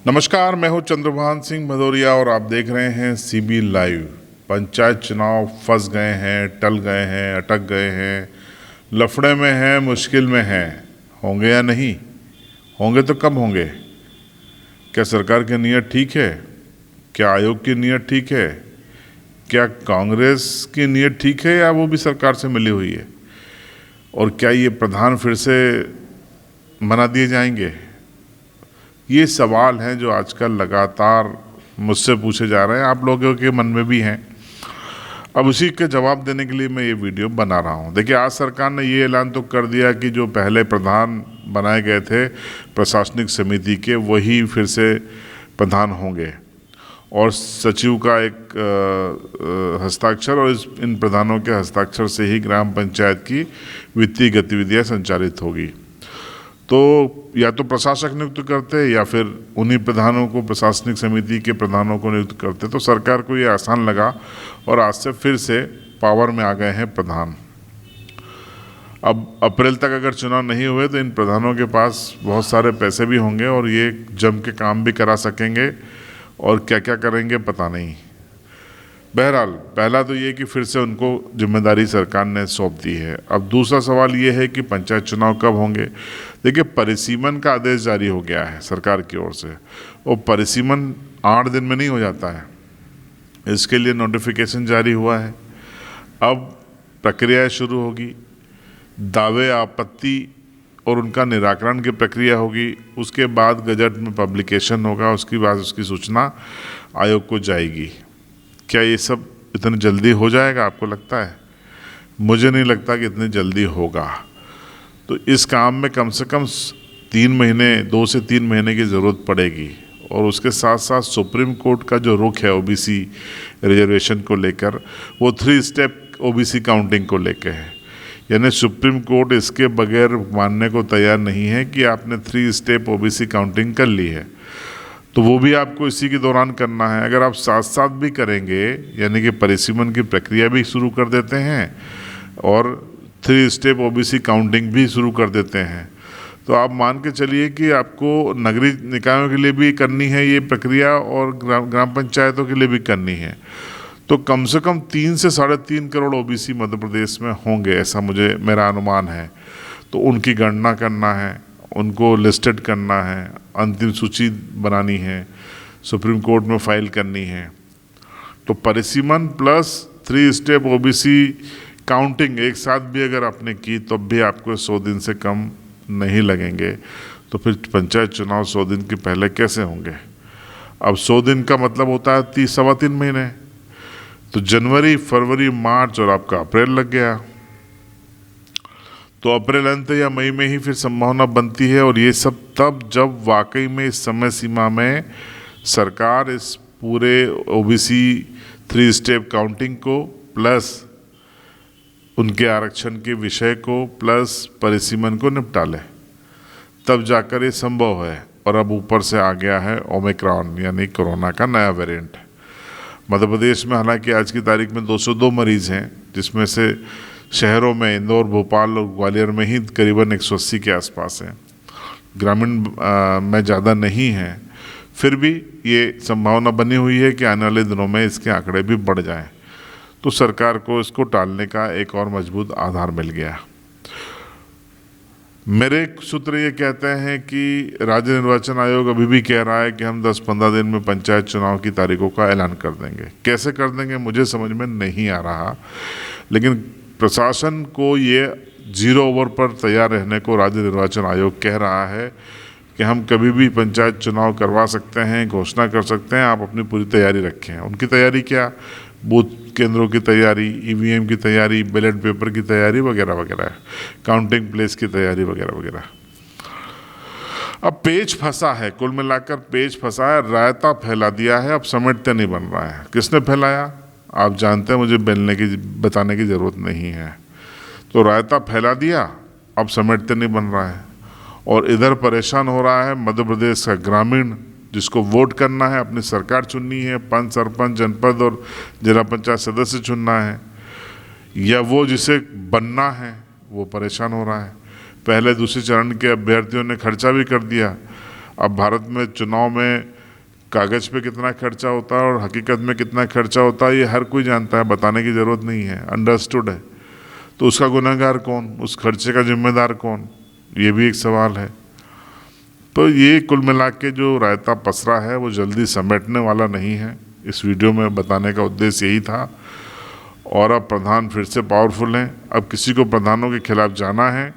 नमस्कार, मैं हूं चंद्रभान सिंह भदौरिया और आप देख रहे हैं सीबी लाइव। पंचायत चुनाव फंस गए हैं, टल गए हैं, अटक गए हैं, लफड़े में हैं, मुश्किल में हैं। होंगे या नहीं होंगे तो कब होंगे? क्या सरकार की नीयत ठीक है? क्या आयोग की नीयत ठीक है? क्या कांग्रेस की नीयत ठीक है या वो भी सरकार से मिली हुई है? और क्या ये प्रधान फिर से बना दिए जाएंगे? ये सवाल हैं जो आजकल लगातार मुझसे पूछे जा रहे हैं, आप लोगों के मन में भी हैं। अब उसी के जवाब देने के लिए मैं ये वीडियो बना रहा हूँ। देखिए, आज सरकार ने ये ऐलान तो कर दिया कि जो पहले प्रधान बनाए गए थे प्रशासनिक समिति के, वही फिर से प्रधान होंगे और सचिव का एक हस्ताक्षर और इन प्रधानों के हस्ताक्षर से ही ग्राम पंचायत की वित्तीय गतिविधियाँ संचालित होगी। तो या तो प्रशासक नियुक्त करते या फिर उन्हीं प्रधानों को, प्रशासनिक समिति के प्रधानों को नियुक्त करते। तो सरकार को ये आसान लगा और आज से फिर से पावर में आ गए हैं प्रधान। अब अप्रैल तक अगर चुनाव नहीं हुए तो इन प्रधानों के पास बहुत सारे पैसे भी होंगे और ये जम के काम भी करा सकेंगे, और क्या क्या करेंगे पता नहीं। बहरहाल, पहला तो ये कि फिर से उनको जिम्मेदारी सरकार ने सौंप दी है। अब दूसरा सवाल ये है कि पंचायत चुनाव कब होंगे। देखिए, परिसीमन का आदेश जारी हो गया है सरकार की ओर से, और परिसीमन 8 दिन में नहीं हो जाता है, इसके लिए नोटिफिकेशन जारी हुआ है। अब प्रक्रिया शुरू होगी, दावे, आपत्ति और उनका निराकरण की प्रक्रिया होगी। उसके बाद गजट में पब्लिकेशन होगा, उसके बाद उसकी सूचना आयोग को जाएगी। क्या ये सब इतनी जल्दी हो जाएगा, आपको लगता है? मुझे नहीं लगता कि इतनी जल्दी होगा। तो इस काम में कम से कम 3 महीने, 2 से 3 महीने की ज़रूरत पड़ेगी। और उसके साथ साथ सुप्रीम कोर्ट का जो रुख है ओबीसी रिजर्वेशन को लेकर, वो 3 स्टेप ओबीसी काउंटिंग को लेकर है। यानी सुप्रीम कोर्ट इसके बगैर मानने को तैयार नहीं है कि आपने 3 स्टेप ओबीसी काउंटिंग कर ली है, तो वो भी आपको इसी के दौरान करना है। अगर आप साथ साथ भी करेंगे, यानी कि परिसीमन की प्रक्रिया भी शुरू कर देते हैं और 3 स्टेप ओबीसी काउंटिंग भी शुरू कर देते हैं, तो आप मान के चलिए कि आपको नगरीय निकायों के लिए भी करनी है ये प्रक्रिया और ग्राम पंचायतों के लिए भी करनी है। तो कम से कम 3 से 3.5 करोड़ ओबीसी मध्य प्रदेश में होंगे, ऐसा मेरा अनुमान है। तो उनकी गणना करना है, उनको लिस्टेड करना है, अंतिम सूची बनानी है, सुप्रीम कोर्ट में फाइल करनी है। तो परिसीमन प्लस 3 स्टेप ओबीसी काउंटिंग एक साथ भी अगर आपने की तो भी आपको 100 दिन से कम नहीं लगेंगे। तो फिर पंचायत चुनाव 100 दिन के पहले कैसे होंगे? अब 100 दिन का मतलब होता है 3 महीने। तो जनवरी, फरवरी, मार्च और आपका अप्रैल लग गया। तो अप्रैल अंत या मई में ही फिर संभावना बनती है। और ये सब तब जब वाकई में इस समय सीमा में सरकार इस पूरे ओबीसी 3 स्टेप काउंटिंग को प्लस उनके आरक्षण के विषय को प्लस परिसीमन को निपटा ले, तब जाकर ये संभव है। और अब ऊपर से आ गया है ओमिक्रॉन, यानी कोरोना का नया वेरिएंट। मध्य प्रदेश में हालांकि आज की तारीख में 202 मरीज हैं, जिसमें से शहरों में इंदौर, भोपाल और ग्वालियर में ही करीबन 180 के आसपास हैं। ग्रामीण में ज़्यादा नहीं है। फिर भी ये संभावना बनी हुई है कि आने वाले दिनों में इसके आंकड़े भी बढ़ जाएं, तो सरकार को इसको टालने का एक और मजबूत आधार मिल गया। मेरे सूत्र ये कहते हैं कि राज्य निर्वाचन आयोग अभी भी कह रहा है कि हम 10-15 दिन में पंचायत चुनाव की तारीखों का ऐलान कर देंगे। कैसे कर देंगे मुझे समझ में नहीं आ रहा, लेकिन प्रशासन को ये 0 ओवर पर तैयार रहने को राज्य निर्वाचन आयोग कह रहा है कि हम कभी भी पंचायत चुनाव करवा सकते हैं, घोषणा कर सकते हैं, आप अपनी पूरी तैयारी रखें। उनकी तैयारी क्या? बूथ केंद्रों की तैयारी, ईवीएम की तैयारी, बैलेट पेपर की तैयारी वगैरह वगैरह, काउंटिंग प्लेस की तैयारी वगैरह वगैरह। अब पेच फंसा है, कुल मिलाकर पेच फंसा है, रायता फैला दिया है, अब समेटते नहीं बन रहा है। किसने फैलाया आप जानते हैं, मुझे बताने की ज़रूरत नहीं है। तो रायता फैला दिया, अब समेटते नहीं बन रहा है। और इधर परेशान हो रहा है मध्य प्रदेश का ग्रामीण, जिसको वोट करना है, अपनी सरकार चुननी है, पंच, सरपंच, जनपद और जिला पंचायत सदस्य चुनना है, या वो जिसे बनना है वो परेशान हो रहा है। पहले दूसरे चरण के अभ्यर्थियों ने खर्चा भी कर दिया। अब भारत में चुनाव में कागज़ पे कितना खर्चा होता है और हकीकत में कितना खर्चा होता है ये हर कोई जानता है, बताने की ज़रूरत नहीं है, अंडरस्टूड है। तो उसका गुनहगार कौन, उस खर्चे का जिम्मेदार कौन, ये भी एक सवाल है। तो ये कुल मिला के जो रायता पसरा है वो जल्दी समेटने वाला नहीं है। इस वीडियो में बताने का उद्देश्य यही था। और अब प्रधान फिर से पावरफुल हैं। अब किसी को प्रधानों के खिलाफ जाना है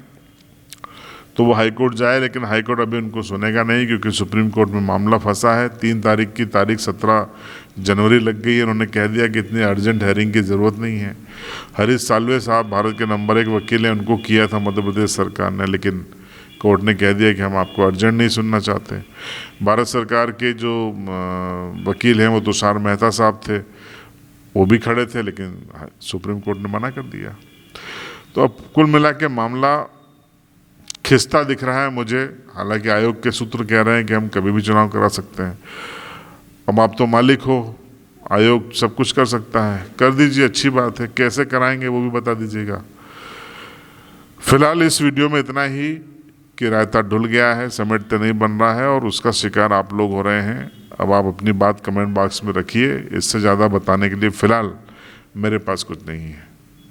तो वो हाई कोर्ट जाए, लेकिन हाई कोर्ट अभी उनको सुनेगा नहीं, क्योंकि सुप्रीम कोर्ट में मामला फंसा है। 3 तारीख की तारीख 17 जनवरी लग गई है। उन्होंने कह दिया कि इतनी अर्जेंट हेयरिंग की ज़रूरत नहीं है। हरीश साल्वे साहब भारत के नंबर 1 वकील हैं, उनको किया था मध्य प्रदेश सरकार ने, लेकिन कोर्ट ने कह दिया कि हम आपको अर्जेंट नहीं सुनना चाहते। भारत सरकार के जो वकील हैं वो तुषार मेहता साहब थे, वो भी खड़े थे, लेकिन सुप्रीम कोर्ट ने मना कर दिया। तो अब कुल मिला के मामला खिस्ता दिख रहा है मुझे। हालांकि आयोग के सूत्र कह रहे हैं कि हम कभी भी चुनाव करा सकते हैं। अब आप तो मालिक हो, आयोग सब कुछ कर सकता है, कर दीजिए, अच्छी बात है। कैसे कराएंगे वो भी बता दीजिएगा। फिलहाल इस वीडियो में इतना ही कि रायता ढुल गया है, समेटते नहीं बन रहा है, और उसका शिकार आप लोग हो रहे हैं। अब आप अपनी बात कमेंट बॉक्स में रखिए। इससे ज़्यादा बताने के लिए फ़िलहाल मेरे पास कुछ नहीं है।